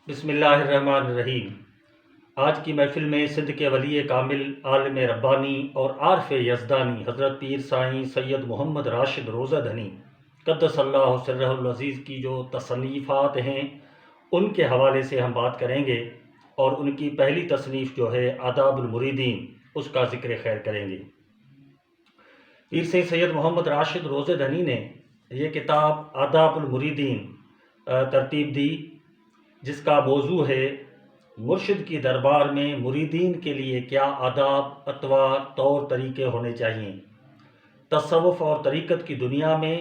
بسم اللہ الرحمن الرحیم۔ آج کی محفل میں سندھ کے ولی کامل، عالم ربانی اور عارف یزدانی حضرت پیر سائیں سید محمد راشد روزہ دھنی قدس اللہ سرہ العزیز کی جو تصنیفات ہیں ان کے حوالے سے ہم بات کریں گے، اور ان کی پہلی تصنیف جو ہے آداب المریدین، اس کا ذکر خیر کریں گے۔ پیر سید محمد راشد روزہ دھنی نے یہ کتاب آداب المریدین ترتیب دی، جس کا موضوع ہے مرشد کی دربار میں مریدین کے لیے کیا آداب، اطوار، طور طریقے ہونے چاہیے۔ تصوف اور طریقت کی دنیا میں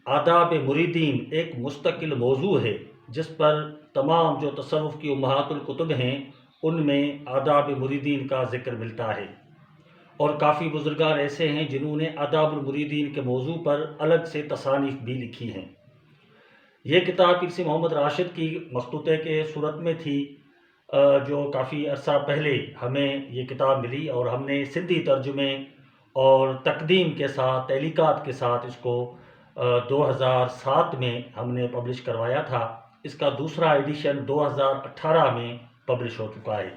آداب مریدین ایک مستقل موضوع ہے، جس پر تمام جو تصوف کی امہات الکتب ہیں ان میں آداب مریدین کا ذکر ملتا ہے، اور کافی بزرگان ایسے ہیں جنہوں نے آداب المریدین کے موضوع پر الگ سے تصانیف بھی لکھی ہیں۔ یہ کتاب پیر محمد راشد کی مخطوطے کے صورت میں تھی، جو کافی عرصہ پہلے ہمیں یہ کتاب ملی، اور ہم نے سندھی ترجمے اور تقدیم کے ساتھ، تعلیقات کے ساتھ اس کو 2007 میں ہم نے پبلش کروایا تھا۔ اس کا دوسرا ایڈیشن 2018 میں پبلش ہو چکا ہے۔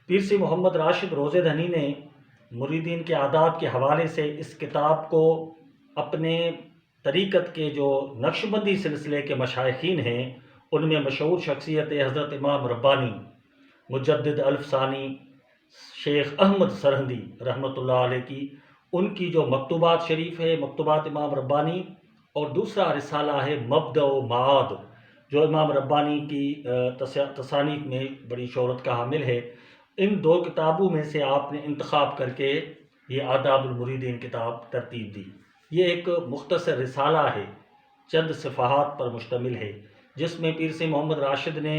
پیر محمد راشد روزہ دھنی نے مریدین کے آداب کے حوالے سے اس کتاب کو اپنے طریقت کے جو نقش بندی سلسلے کے مشائخین ہیں ان میں مشہور شخصیت حضرت امام ربانی مجدد الف ثانی شیخ احمد سرہندی رحمۃ اللہ علیہ کی ان کی جو مکتوبات شریف ہے، مکتوبات امام ربانی، اور دوسرا رسالہ ہے مبدأ و معاد، جو امام ربانی کی تصانیف میں بڑی شہرت کا حامل ہے۔ ان دو کتابوں میں سے آپ نے انتخاب کر کے یہ آداب المریدین کتاب ترتیب دی۔ یہ ایک مختصر رسالہ ہے، چند صفحات پر مشتمل ہے، جس میں پیر سے محمد راشد نے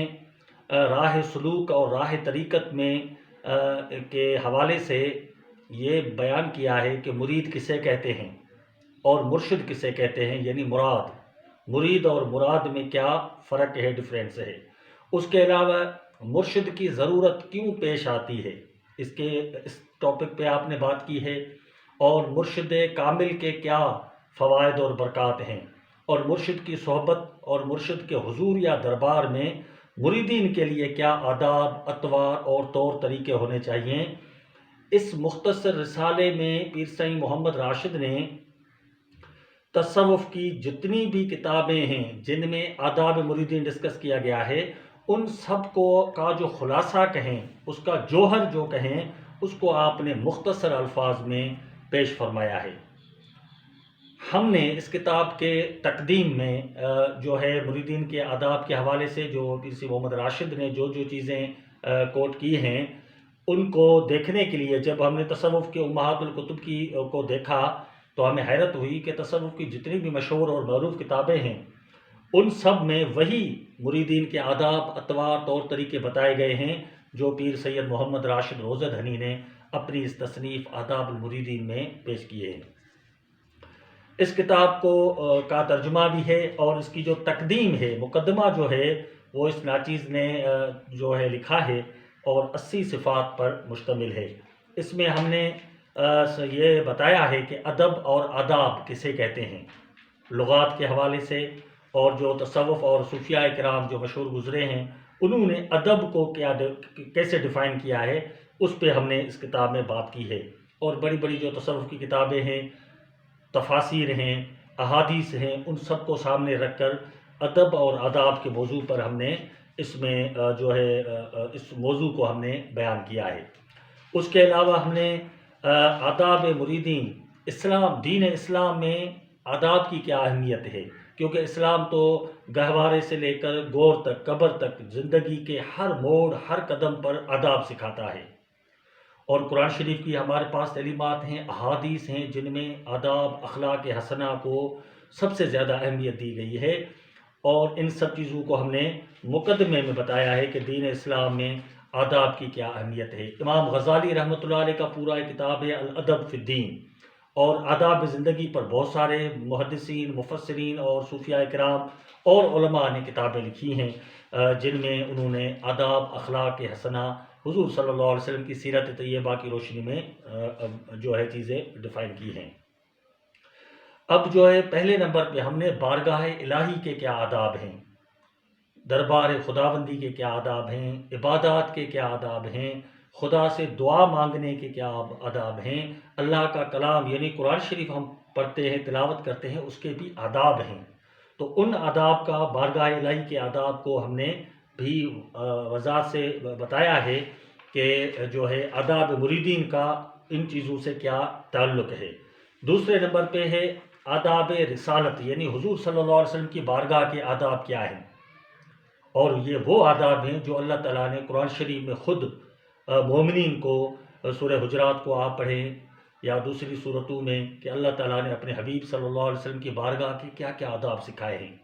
راہ سلوک اور راہ طریقت میں کے حوالے سے یہ بیان کیا ہے کہ مرید کسے کہتے ہیں اور مرشد کسے کہتے ہیں، یعنی مرید اور مراد میں کیا فرق ہے، ڈفرینس ہے۔ اس کے علاوہ مرشد کی ضرورت کیوں پیش آتی ہے، اس ٹاپک پہ آپ نے بات کی ہے، اور مرشد کامل کے کیا فوائد اور برکات ہیں، اور مرشد کی صحبت اور مرشد کے حضور یا دربار میں مریدین کے لیے کیا آداب، اطوار اور طور طریقے ہونے چاہیے۔ اس مختصر رسالے میں پیر سائیں محمد راشد نے تصوف کی جتنی بھی کتابیں ہیں جن میں آداب مریدین ڈسکس کیا گیا ہے، ان سب کو کا جو خلاصہ کہیں، اس کا جوہر جو کہیں، اس کو آپ نے مختصر الفاظ میں پیش فرمایا ہے۔ ہم نے اس کتاب کے تقدیم میں جو ہے مریدین کے آداب کے حوالے سے جو پیر سی محمد راشد نے جو چیزیں کوٹ کی ہیں ان کو دیکھنے کے لیے جب ہم نے تصوف کے امہات الکتب کو دیکھا تو ہمیں حیرت ہوئی کہ تصوف کی جتنی بھی مشہور اور معروف کتابیں ہیں ان سب میں وہی مریدین کے آداب، اطوار، طور طریقے بتائے گئے ہیں جو پیر سید محمد راشد روزہ دھنی نے اپنی اس تصنیف آداب المریدین میں پیش کیے ہیں۔ اس کتاب کا ترجمہ بھی ہے، اور اس کی جو تقدیم ہے، مقدمہ جو ہے وہ اس ناچیز نے جو ہے لکھا ہے، اور 80 صفات پر مشتمل ہے۔ اس میں ہم نے یہ بتایا ہے کہ ادب اور آداب کسے کہتے ہیں، لغات کے حوالے سے، اور جو تصوف اور صوفیاء کرام جو مشہور گزرے ہیں انہوں نے ادب کو کیسے ڈیفائن کیا ہے، اس پہ ہم نے اس کتاب میں بات کی ہے۔ اور بڑی بڑی جو تصوف کی کتابیں ہیں، تفاسیر ہیں، احادیث ہیں، ان سب کو سامنے رکھ کر ادب اور آداب کے موضوع پر ہم نے اس میں جو ہے اس موضوع کو ہم نے بیان کیا ہے۔ اس کے علاوہ ہم نے آداب مریدین، دین اسلام میں آداب کی کیا اہمیت ہے، کیونکہ اسلام تو گہوارے سے لے کر گور تک، قبر تک، زندگی کے ہر موڑ، ہر قدم پر آداب سکھاتا ہے، اور قرآن شریف کی ہمارے پاس تعلیمات ہیں، احادیث ہیں جن میں آداب، اخلاق حسنہ کو سب سے زیادہ اہمیت دی گئی ہے، اور ان سب چیزوں کو ہم نے مقدمے میں بتایا ہے کہ دین اسلام میں آداب کی کیا اہمیت ہے۔ امام غزالی رحمۃ اللہ علیہ کا پورا ایک کتاب ہے الادب فی الدین، اور آداب زندگی پر بہت سارے محدثین، مفسرین اور صوفیاء کرام اور علماء نے کتابیں لکھی ہیں جن میں انہوں نے آداب، اخلاق حسنہ، حضور صلی اللہ علیہ وسلم کی سیرت طیبہ کی روشنی میں جو ہے چیزیں ڈیفائن کی ہیں۔ اب جو ہے پہلے نمبر پہ ہم نے بارگاہ الہی کے کیا آداب ہیں۔ دربار خداوندی کے کیا آداب ہیں، عبادات کے کیا آداب ہیں، خدا سے دعا مانگنے کے کیا آداب ہیں، اللہ کا کلام یعنی قرآن شریف ہم پڑھتے ہیں، تلاوت کرتے ہیں، اس کے بھی آداب ہیں۔ تو ان آداب کا، بارگاہ الہی کے آداب کو ہم نے بھی وضاحت سے بتایا ہے کہ جو ہے آداب مریدین کا ان چیزوں سے کیا تعلق ہے۔ دوسرے نمبر پہ ہے آداب رسالت، یعنی حضور صلی اللہ علیہ وسلم کی بارگاہ کے آداب کیا ہیں، اور یہ وہ آداب ہیں جو اللہ تعالیٰ نے قرآن شریف میں خود مومنین کو، سورہ حجرات کو آپ پڑھیں یا دوسری صورتوں میں، کہ اللہ تعالیٰ نے اپنے حبیب صلی اللہ علیہ وسلم کی بارگاہ کے کیا کیا آداب سکھائے ہیں،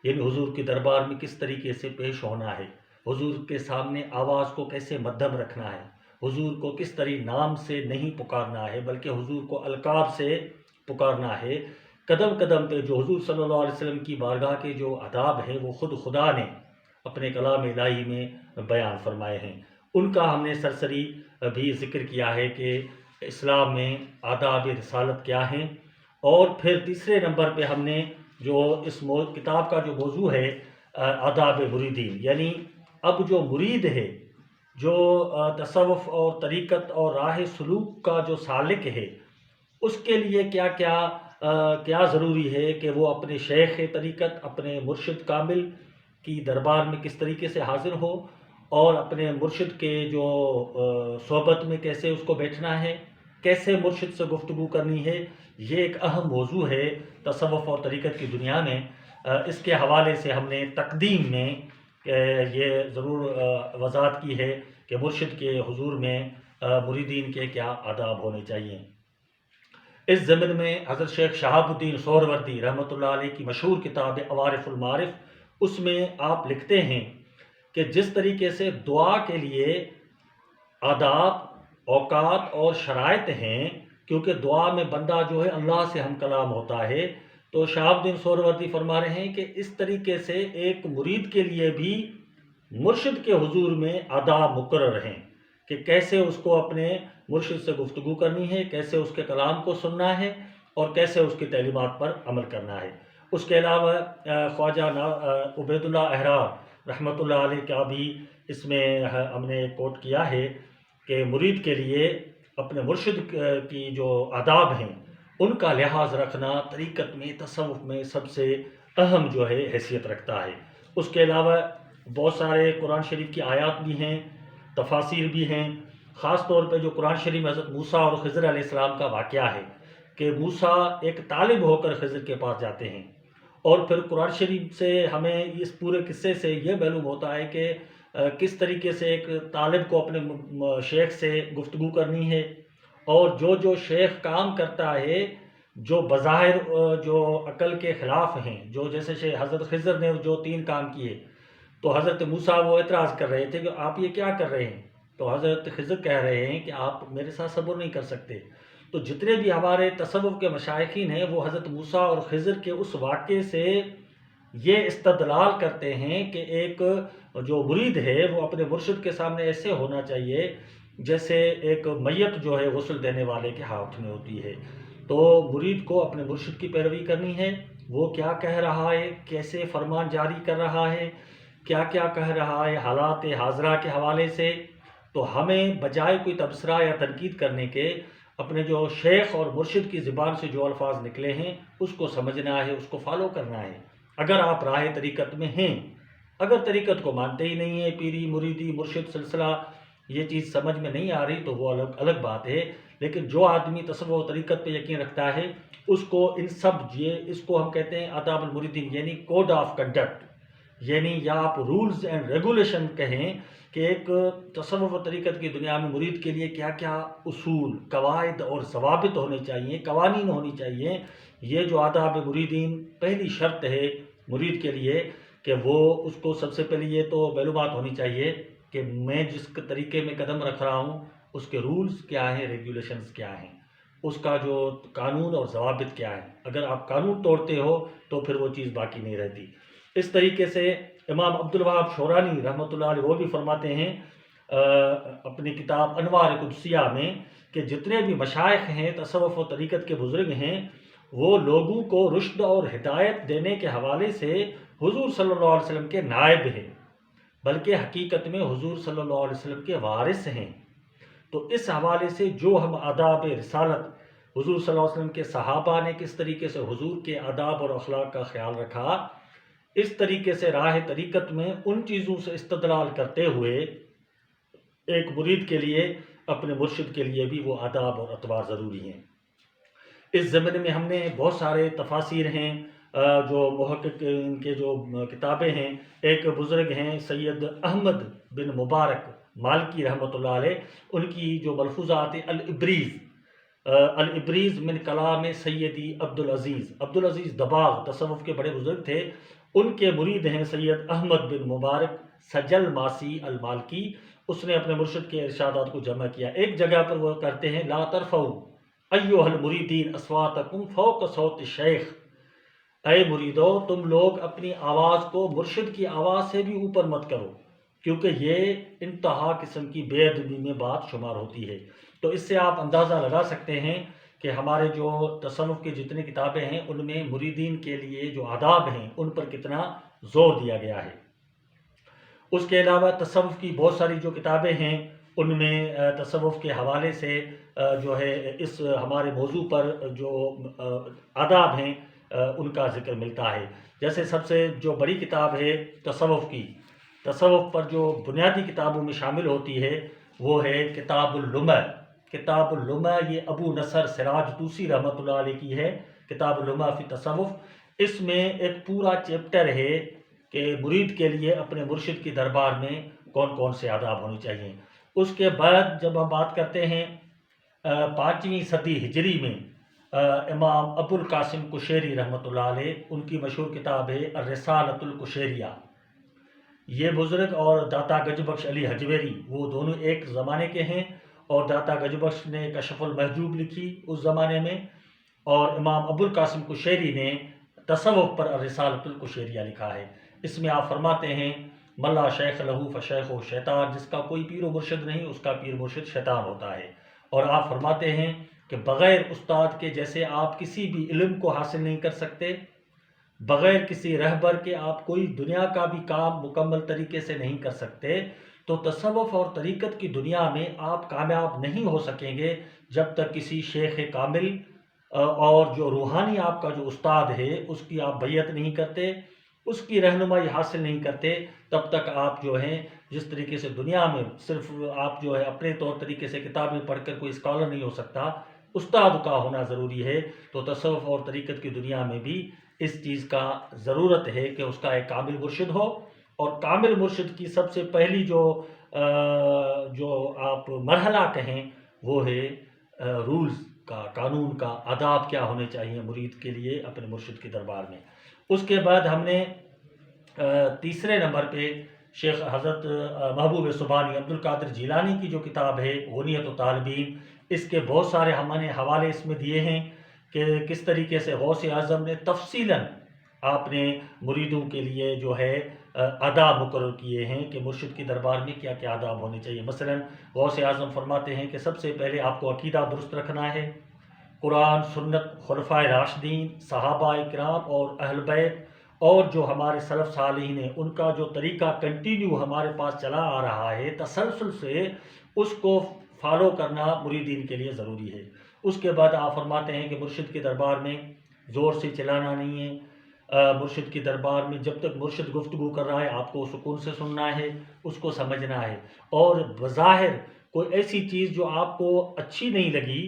یعنی حضور کے دربار میں کس طریقے سے پیش ہونا ہے، حضور کے سامنے آواز کو کیسے مدھم رکھنا ہے، حضور کو کس طرح نام سے نہیں پکارنا ہے بلکہ حضور کو القاب سے پکارنا ہے۔ قدم قدم پہ جو حضور صلی اللہ علیہ وسلم کی بارگاہ کے جو آداب ہیں وہ خود خدا نے اپنے کلام الہی میں بیان فرمائے ہیں۔ ان کا ہم نے سرسری بھی ذکر کیا ہے کہ اسلام میں آداب رسالت کیا ہیں۔ اور پھر تیسرے نمبر پہ ہم نے جو اس کتاب کا جو موضوع ہے آداب مریدین، یعنی اب جو مرید ہے، جو تصوف اور طریقت اور راہ سلوک کا جو سالک ہے، اس کے لیے کیا کیا ضروری ہے کہ وہ اپنے شیخ طریقت، اپنے مرشد کامل کی دربار میں کس طریقے سے حاضر ہو، اور اپنے مرشد کے جو صحبت میں کیسے اس کو بیٹھنا ہے، کیسے مرشد سے گفتگو کرنی ہے۔ یہ ایک اہم موضوع ہے تصوف اور طریقت کی دنیا میں۔ اس کے حوالے سے ہم نے تقدیم میں یہ ضرور وضاحت کی ہے کہ مرشد کے حضور میں مریدین کے کیا آداب ہونے چاہیے۔ اس ضمن میں حضرت شیخ شہاب الدین سہروردی رحمۃ اللہ علیہ کی مشہور کتاب عوارف المعارف، اس میں آپ لکھتے ہیں کہ جس طریقے سے دعا کے لیے آداب، اوقات اور شرائط ہیں، کیونکہ دعا میں بندہ جو ہے اللہ سے ہم کلام ہوتا ہے، تو شہاب الدین سہروردی فرما رہے ہیں کہ اس طریقے سے ایک مرید کے لیے بھی مرشد کے حضور میں آداب مقرر ہیں کہ کیسے اس کو اپنے مرشد سے گفتگو کرنی ہے، کیسے اس کے کلام کو سننا ہے، اور کیسے اس کی تعلیمات پر عمل کرنا ہے۔ اس کے علاوہ خواجہ عبید اللہ احرار رحمۃ اللہ علیہ کا بھی اس میں ہم نے کوٹ کیا ہے کہ مرید کے لیے اپنے مرشد کی جو آداب ہیں ان کا لحاظ رکھنا طریقت میں، تصوف میں سب سے اہم جو ہے حیثیت رکھتا ہے۔ اس کے علاوہ بہت سارے قرآن شریف کی آیات بھی ہیں، تفاسیر بھی ہیں۔ خاص طور پہ جو قرآن شریف میں حضرت موسیٰ اور خضر علیہ السلام کا واقعہ ہے کہ موسیٰ ایک طالب ہو کر خضر کے پاس جاتے ہیں، اور پھر قرآن شریف سے ہمیں اس پورے قصے سے یہ معلوم ہوتا ہے کہ کس طریقے سے ایک طالب کو اپنے شیخ سے گفتگو کرنی ہے، اور جو شیخ کام کرتا ہے جو بظاہر جو عقل کے خلاف ہیں، جو جیسے حضرت خضر نے جو 3 کام کیے، تو حضرت موسیٰ وہ اعتراض کر رہے تھے کہ آپ یہ کیا کر رہے ہیں، تو حضرت خضر کہہ رہے ہیں کہ آپ میرے ساتھ صبر نہیں کر سکتے۔ تو جتنے بھی ہمارے تصوف کے مشائخین ہیں وہ حضرت موسیٰ اور خضر کے اس واقعے سے یہ استدلال کرتے ہیں کہ ایک جو مرید ہے وہ اپنے مرشد کے سامنے ایسے ہونا چاہیے جیسے ایک میت جو ہے غسل دینے والے کے ہاتھ میں ہوتی ہے۔ تو مرید کو اپنے مرشد کی پیروی کرنی ہے، وہ کیا کہہ رہا ہے، کیسے فرمان جاری کر رہا ہے، کیا کیا کہہ رہا ہے حالات حاضرہ کے حوالے سے۔ تو ہمیں بجائے کوئی تبصرہ یا تنقید کرنے کے اپنے جو شیخ اور مرشد کی زبان سے جو الفاظ نکلے ہیں اس کو سمجھنا ہے، اس کو فالو کرنا ہے۔ اگر آپ راہ طریقت میں ہیں، اگر طریقت کو مانتے ہی نہیں ہیں، پیری مریدی مرشد سلسلہ یہ چیز سمجھ میں نہیں آ رہی تو وہ الگ بات ہے، لیکن جو آدمی تصوف و طریقت پہ یقین رکھتا ہے اس کو ان سب اس کو ہم کہتے ہیں آداب المریدین، یعنی کوڈ آف کنڈکٹ، یعنی یا آپ رولز اینڈ ریگولیشن کہیں کہ ایک تصوف و طریقت کی دنیا میں مرید کے لیے کیا کیا اصول، قواعد اور ضوابط ہونے چاہیے، قوانین ہونی چاہیے۔ یہ جو آداب مریدین پہلی شرط ہے مرید کے لیے کہ وہ اس کو سب سے پہلے یہ تو معلومات ہونی چاہیے کہ میں جس طریقے میں قدم رکھ رہا ہوں اس کے رولز کیا ہیں، ریگولیشنز کیا ہیں، اس کا جو قانون اور ضوابط کیا ہے۔ اگر آپ قانون توڑتے ہو تو پھر وہ چیز باقی نہیں رہتی۔ اس طریقے سے امام عبدالوہاب شورانی رحمۃ اللہ علیہ وہ بھی فرماتے ہیں اپنی کتاب انوار قدسیہ میں کہ جتنے بھی مشائخ ہیں تصوف و طریقت کے بزرگ ہیں وہ لوگوں کو رشد اور ہدایت دینے کے حوالے سے حضور صلی اللہ علیہ وسلم کے نائب ہیں، بلکہ حقیقت میں حضور صلی اللہ علیہ وسلم کے وارث ہیں۔ تو اس حوالے سے جو ہم آداب رسالت، حضور صلی اللہ علیہ وسلم کے صحابہ نے کس طریقے سے حضور کے آداب اور اخلاق کا خیال رکھا، اس طریقے سے راہ طریقت میں ان چیزوں سے استدلال کرتے ہوئے ایک مرید کے لیے، اپنے مرشد کے لیے بھی وہ آداب اور اطوار ضروری ہیں۔ اس زمانے میں ہم نے بہت سارے تفاسیر ہیں، جو محقق ان کے جو کتابیں ہیں، ایک بزرگ ہیں سید احمد بن مبارک مالکی رحمۃ اللہ علیہ، ان کی جو ملفوظات ہیں، الابریز من کلام سیدی عبدالعزیز دباغ تصوف کے بڑے بزرگ تھے، ان کے مرید ہیں سید احمد بن مبارک سجل ماسی المالکی۔ اس نے اپنے مرشد کے ارشادات کو جمع کیا۔ ایک جگہ پر وہ کرتے ہیں، لا ترفعوا ایھا المریدین اصواتکم فوق صوت الشیخ، اے مریدو تم لوگ اپنی آواز کو مرشد کی آواز سے بھی اوپر مت کرو، کیونکہ یہ انتہا قسم کی بے ادبی میں بات شمار ہوتی ہے۔ تو اس سے آپ اندازہ لگا سکتے ہیں کہ ہمارے جو تصوف کی جتنی کتابیں ہیں ان میں مریدین کے لیے جو آداب ہیں ان پر کتنا زور دیا گیا ہے۔ اس کے علاوہ تصوف کی بہت ساری جو کتابیں ہیں ان میں تصوف کے حوالے سے جو ہے اس ہمارے موضوع پر جو آداب ہیں ان کا ذکر ملتا ہے۔ جیسے سب سے جو بڑی کتاب ہے تصوف کی، تصوف پر جو بنیادی کتابوں میں شامل ہوتی ہے وہ ہے کتاب اللمع۔ کتاب اللمع یہ ابو نصر سراج طوسی رحمۃ اللہ علیہ کی ہے، کتاب اللمع فی تصوف۔ اس میں ایک پورا چیپٹر ہے کہ مرید کے لیے اپنے مرشد کی دربار میں کون کون سے آداب ہونے چاہیے۔ اس کے بعد جب ہم بات کرتے ہیں 5ویں صدی ہجری میں امام ابو القاسم کشیری رحمۃ اللہ علیہ، ان کی مشہور کتاب ہے الرسالۃ الکشیریہ۔ یہ بزرگ اور داتا گج بخش علی حجویری وہ دونوں ایک زمانے کے ہیں، اور داتا گج بخش نے کشف المحجوب لکھی اس زمانے میں، اور امام ابو القاسم کشیری نے تصوف پر الرسالۃ الکشیریہ لکھا ہے۔ اس میں آپ فرماتے ہیں، ملا شیخ لہو فشیخ و شیطان، جس کا کوئی پیر و مرشد نہیں اس کا پیر مرشد شیطان ہوتا ہے۔ اور آپ فرماتے ہیں کہ بغیر استاد کے جیسے آپ کسی بھی علم کو حاصل نہیں کر سکتے، بغیر کسی رہبر کے آپ کوئی دنیا کا بھی کام مکمل طریقے سے نہیں کر سکتے، تو تصوف اور طریقت کی دنیا میں آپ کامیاب نہیں ہو سکیں گے جب تک کسی شیخ کامل اور جو روحانی آپ کا جو استاد ہے اس کی آپ بیعت نہیں کرتے، اس کی رہنمائی حاصل نہیں کرتے، تب تک آپ جو ہیں جس طریقے سے دنیا میں صرف آپ جو ہے اپنے طور طریقے سے کتابیں پڑھ کر کوئی اسکالر نہیں ہو سکتا، استاد کا ہونا ضروری ہے۔ تو تصوف اور طریقت کی دنیا میں بھی اس چیز کا ضرورت ہے کہ اس کا ایک کامل مرشد ہو، اور کامل مرشد کی سب سے پہلی جو آپ مرحلہ کہیں وہ ہے رولز کا، قانون کا، آداب کیا ہونے چاہیے مرید کے لیے اپنے مرشد کے دربار میں۔ اس کے بعد ہم نے تیسرے نمبر پہ شیخ حضرت محبوب سبحانی عبد القادر جیلانی کی جو کتاب ہے غنیت و طالبین، اس کے بہت سارے ہم نے حوالے اس میں دیے ہیں کہ کس طریقے سے غوث اعظم نے تفصیلاً آپ نے مریدوں کے لیے جو ہے آداب مقرر کیے ہیں کہ مرشد کی دربار میں کیا کیا آداب ہونے چاہیے۔ مثلا غوث اعظم فرماتے ہیں کہ سب سے پہلے آپ کو عقیدہ درست رکھنا ہے، قرآن سنت خلفائے راشدین صحابہ کرام اور اہل بیت اور جو ہمارے سلف صالحین ہیں ان کا جو طریقہ کنٹینیو ہمارے پاس چلا آ رہا ہے تسلسل سے، اس کو فالو کرنا مریدین کے لیے ضروری ہے۔ اس کے بعد آپ فرماتے ہیں کہ مرشد کے دربار میں زور سے چلانا نہیں ہے، مرشد کی دربار میں جب تک مرشد گفتگو کر رہا ہے آپ کو سکون سے سننا ہے، اس کو سمجھنا ہے، اور بظاہر کوئی ایسی چیز جو آپ کو اچھی نہیں لگی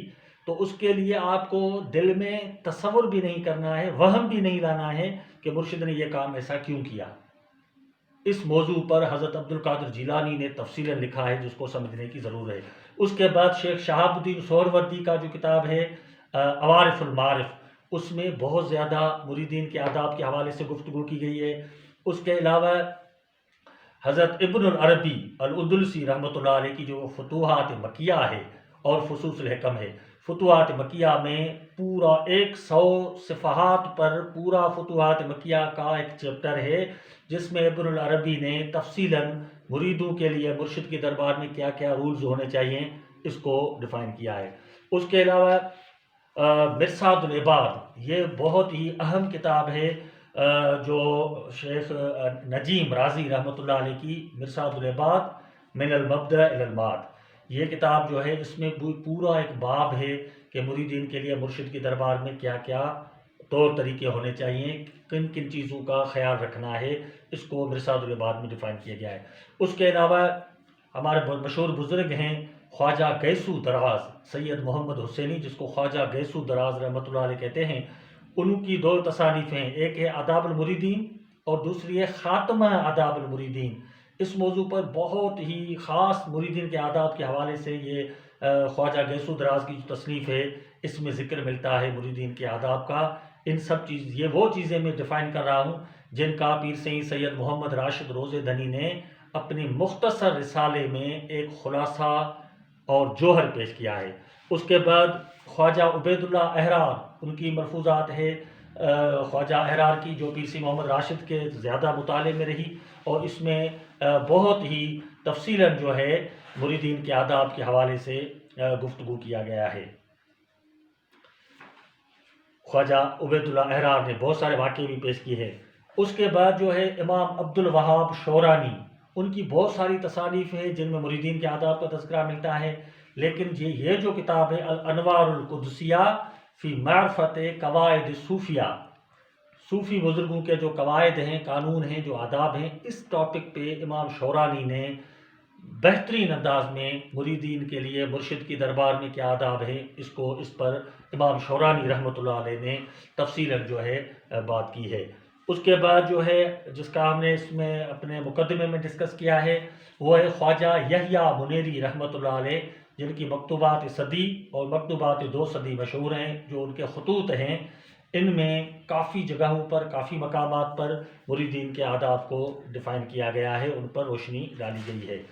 تو اس کے لیے آپ کو دل میں تصور بھی نہیں کرنا ہے، وہم بھی نہیں لانا ہے کہ مرشد نے یہ کام ایسا کیوں کیا۔ اس موضوع پر حضرت عبد القادر جیلانی نے تفصیلاً لکھا ہے جس کو سمجھنے کی ضرورت ہے۔ اس کے بعد شیخ شہاب الدین سہروردی کا جو کتاب ہے عوارف المعارف، اس میں بہت زیادہ مریدین کے آداب کے حوالے سے گفتگو کی گئی ہے۔ اس کے علاوہ حضرت ابن العربی الاندلسی رحمۃ اللہ علیہ کی جو فتوحات مکیہ ہے اور فصوص الحکم ہے، فتوحات مکیہ میں پورا 100 صفحات پر پورا فتوحات مکیہ کا ایک چیپٹر ہے جس میں ابن العربی نے تفصیلاً مریدوں کے لیے مرشد کے دربار میں کیا کیا رولز ہونے چاہیے اس کو ڈیفائن کیا ہے۔ اس کے علاوہ مرصاد العباد یہ بہت ہی اہم کتاب ہے، جو شیخ نجیم رازی رحمۃ اللہ علیہ کی مرصاد العباد من المبدأ الی المعاد، یہ کتاب جو ہے اس میں پورا ایک باب ہے کہ مریدین کے لیے مرشد کے دربار میں کیا کیا طور طریقے ہونے چاہیے، کن کن چیزوں کا خیال رکھنا ہے، اس کو مرصاد العباد میں ڈیفائن کیا گیا ہے۔ اس کے علاوہ ہمارے مشہور بزرگ ہیں خواجہ گیسو دراز سید محمد حسینی، جس کو خواجہ گیسو دراز رحمۃ اللہ علیہ کہتے ہیں، ان کی دو تصانیف ہیں، ایک ہے آداب المریدین اور دوسری ہے خاتمہ آداب المریدین۔ اس موضوع پر بہت ہی خاص مریدین کے آداب کے حوالے سے یہ خواجہ گیسو دراز کی جو تصنیف ہے اس میں ذکر ملتا ہے مریدین کے آداب کا۔ ان سب یہ وہ چیزیں میں ڈیفائن کر رہا ہوں جن کا پیر سید سید محمد راشد روزہ دھنی نے اپنی مختصر رسالے میں ایک خلاصہ اور جوہر پیش کیا ہے۔ اس کے بعد خواجہ عبید اللہ احرار، ان کی ملفوظات ہے خواجہ احرار کی، جو پیر سید محمد راشد کے زیادہ مطالعے میں رہی، اور اس میں بہت ہی تفصیلاً جو ہے مریدین کے آداب کے حوالے سے گفتگو کیا گیا ہے۔ خواجہ عبید اللہ احرار نے بہت سارے واقعے بھی پیش کیے ہیں۔ اس کے بعد جو ہے امام عبد الوہاب شورانی، ان کی بہت ساری تصانیف ہیں جن میں مریدین کے آداب کا تذکرہ ملتا ہے، لیکن یہ جو کتاب ہے الانوار القدسیہ فی معرفت قواعد صوفیہ، صوفی بزرگوں کے جو قواعد ہیں، قانون ہیں، جو آداب ہیں، اس ٹاپک پہ امام شورانی نے بہترین انداز میں مریدین کے لیے مرشد کی دربار میں کیا آداب ہیں، اس پر امام شورانی رحمۃ اللہ علیہ نے تفصیلاً جو ہے بات کی ہے۔ اس کے بعد جو ہے جس کا ہم نے اس میں اپنے مقدمے میں ڈسکس کیا ہے وہ ہے خواجہ یحییٰ منیری رحمۃ اللہ علیہ، جن کی مکتوبات صدی اور مکتوبات دو صدی مشہور ہیں، جو ان کے خطوط ہیں، ان میں کافی جگہوں پر، کافی مقامات پر مریدین کے آداب کو ڈیفائن کیا گیا ہے، ان پر روشنی ڈالی گئی ہے۔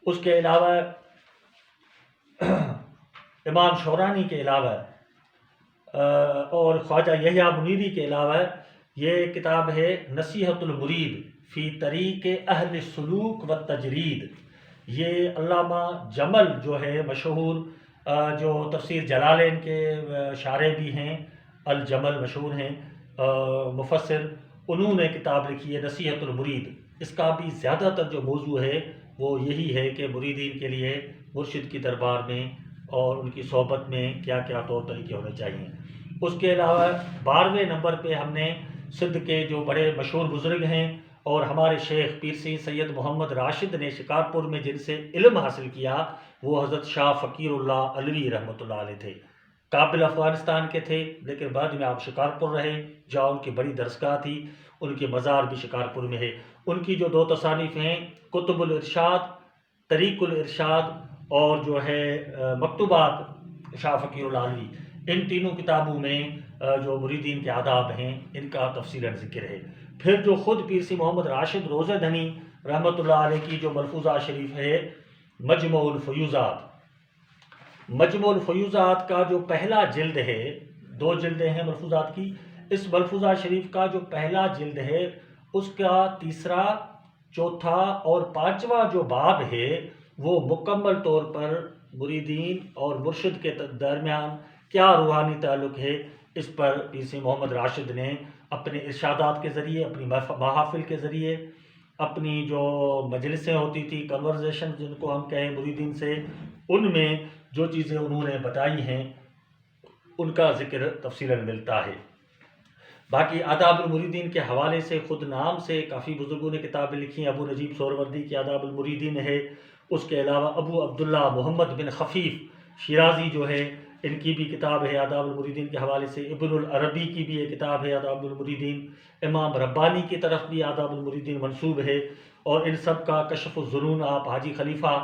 اس کے علاوہ امام شورانی کے علاوہ اور خواجہ یحییٰ منیری کے علاوہ یہ کتاب ہے نصیحت المرید فی طریق اہل سلوک و تجرید، یہ علامہ جمل جو ہے مشہور، جو تفسیر جلالین کے شارح بھی ہیں، الجمل مشہور ہیں مفسر، انہوں نے کتاب لکھی ہے نصیحت المرید۔ اس کا بھی زیادہ تر جو موضوع ہے وہ یہی ہے کہ مریدین کے لیے مرشد کی دربار میں اور ان کی صحبت میں کیا کیا طور طریقے ہونے چاہیے۔ اس کے علاوہ 12ویں نمبر پہ ہم نے سندھ کے جو بڑے مشہور بزرگ ہیں اور ہمارے شیخ پیر سید محمد راشد نے شکارپور میں جن سے علم حاصل کیا، وہ حضرت شاہ فقیر اللہ علوی رحمۃ اللہ علیہ تھے۔ قابل افغانستان کے تھے، لیکن بعد میں آپ شکارپور رہے، جہاں ان کی بڑی درسگاہ تھی، ان کے مزار بھی شکارپور میں ہے۔ ان کی جو دو تصانیف ہیں کتب الارشاد، طریق الارشاد، اور جو ہے مکتوبات شاہ فقیر اللہ علوی، ان تینوں کتابوں میں جو مریدین کے آداب ہیں ان کا تفصیلاً ذکر ہے۔ پھر جو خود پیر سید محمد راشد روزہ دھنی رحمۃ اللہ علیہ کی جو ملفوظات شریف ہے مجموع الفیوضات، مجموع الفیوضات کا جو پہلا جلد ہے، 2 جلدیں ہیں ملفوظات کی، اس ملفوظات شریف کا جو پہلا جلد ہے اس کا تیسرا، چوتھا اور 5واں جو باب ہے وہ مکمل طور پر مریدین اور مرشد کے درمیان کیا روحانی تعلق ہے، اس پر پیر سید محمد راشد نے اپنے ارشادات کے ذریعے، اپنی محافل کے ذریعے، اپنی جو مجلسیں ہوتی تھی، کنورزیشن جن کو ہم کہیں مریدین سے، ان میں جو چیزیں انہوں نے بتائی ہیں ان کا ذکر تفصیلاً ملتا ہے۔ باقی آداب المریدین کے حوالے سے خود نام سے کافی بزرگوں نے کتابیں لکھی ہیں۔ ابو نجیب سہروردی کی آداب المریدین ہے، اس کے علاوہ ابو عبداللہ محمد بن خفیف شیرازی جو ہے، ان کی بھی کتاب ہے آداب المریدین کے حوالے سے۔ ابن العربی کی بھی ایک کتاب ہے آداب المریدین۔ امام ربانی کی طرف بھی آداب المریدین منسوب ہے، اور ان سب کا کشف الظنون آپ حاجی خلیفہ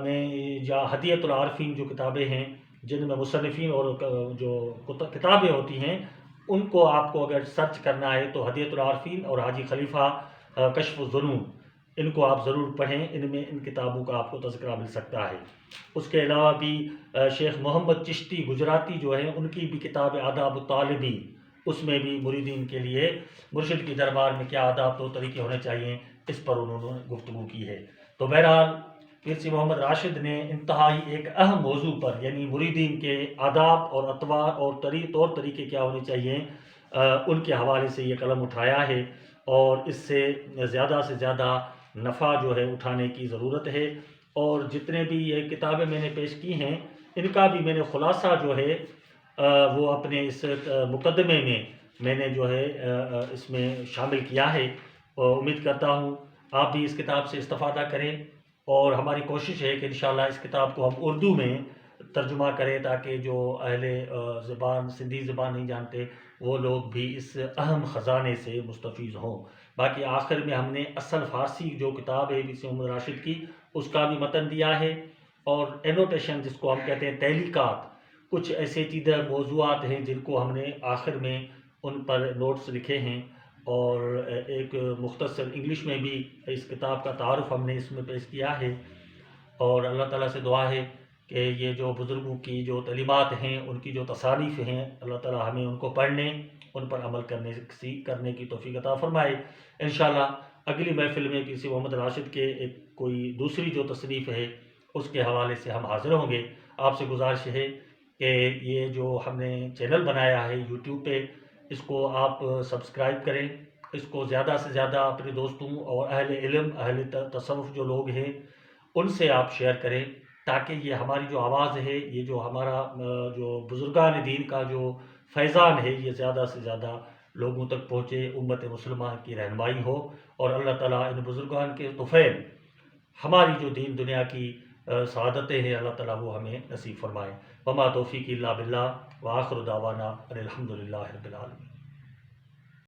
میں یا ہدیۃ العارفین جو کتابیں ہیں جن میں مصنفین اور جو کتابیں ہوتی ہیں ان کو آپ کو اگر سرچ کرنا ہے تو ہدیۃ العارفین اور حاجی خلیفہ کشف الظنون، ان کو آپ ضرور پڑھیں، ان میں ان کتابوں کا آپ کو تذکرہ مل سکتا ہے۔ اس کے علاوہ بھی شیخ محمد چشتی گجراتی جو ہیں، ان کی بھی کتاب آداب الطالبی، اس میں بھی مریدین کے لیے مرشد کی دربار میں کیا آداب و طریقے ہونے چاہیے، اس پر انہوں نے گفتگو کی ہے۔ تو بہرحال پیر سی محمد راشد نے انتہائی ایک اہم موضوع پر، یعنی مریدین کے آداب اور اطوار اور طور طریقے کیا ہونے چاہیے، ان کے حوالے سے یہ قلم اٹھایا ہے، اور اس سے زیادہ نفع جو ہے اٹھانے کی ضرورت ہے۔ اور جتنے بھی یہ کتابیں میں نے پیش کی ہیں، ان کا بھی میں نے خلاصہ جو ہے وہ اپنے اس مقدمے میں نے جو ہے اس میں شامل کیا ہے، اور امید کرتا ہوں آپ بھی اس کتاب سے استفادہ کریں، اور ہماری کوشش ہے کہ انشاءاللہ اس کتاب کو ہم اردو میں ترجمہ کریں، تاکہ جو اہل زبان سندھی زبان نہیں جانتے وہ لوگ بھی اس اہم خزانے سے مستفیض ہوں۔ باقی آخر میں ہم نے اصل فارسی جو کتاب ہے پیر سی محمد راشد کی، اس کا بھی متن دیا ہے، اور اینوٹیشن جس کو ہم کہتے ہیں تعلیقات، کچھ ایسے چیزیں موضوعات ہیں جن کو ہم نے آخر میں ان پر نوٹس لکھے ہیں، اور ایک مختصر انگلش میں بھی اس کتاب کا تعارف ہم نے اس میں پیش کیا ہے۔ اور اللہ تعالیٰ سے دعا ہے کہ یہ جو بزرگوں کی جو تعلیمات ہیں، ان کی جو تصانیف ہیں، اللہ تعالیٰ ہمیں ان کو پڑھنے، ان پر عمل کرنے کی توفیق عطا فرمائے۔ انشاءاللہ اگلی محفل میں کسی محمد راشد کے ایک کوئی دوسری جو تصنیف ہے اس کے حوالے سے ہم حاضر ہوں گے۔ آپ سے گزارش ہے کہ یہ جو ہم نے چینل بنایا ہے یوٹیوب پہ، اس کو آپ سبسکرائب کریں، اس کو زیادہ سے زیادہ اپنے دوستوں اور اہل علم، اہل تصوف جو لوگ ہیں ان سے آپ شیئر کریں، تاکہ یہ ہماری جو آواز ہے، یہ جو ہمارا جو بزرگان دین کا جو فیضان ہے، یہ زیادہ سے زیادہ لوگوں تک پہنچے، امت مسلمہ کی رہنمائی ہو، اور اللہ تعالیٰ ان بزرگان کے طفیل ہماری جو دین دنیا کی سعادتیں ہیں، اللہ تعالیٰ وہ ہمیں نصیب فرمائے۔ وما توفیق الا باللہ، وآخر دعوانا ان الحمد للہ رب العالمین۔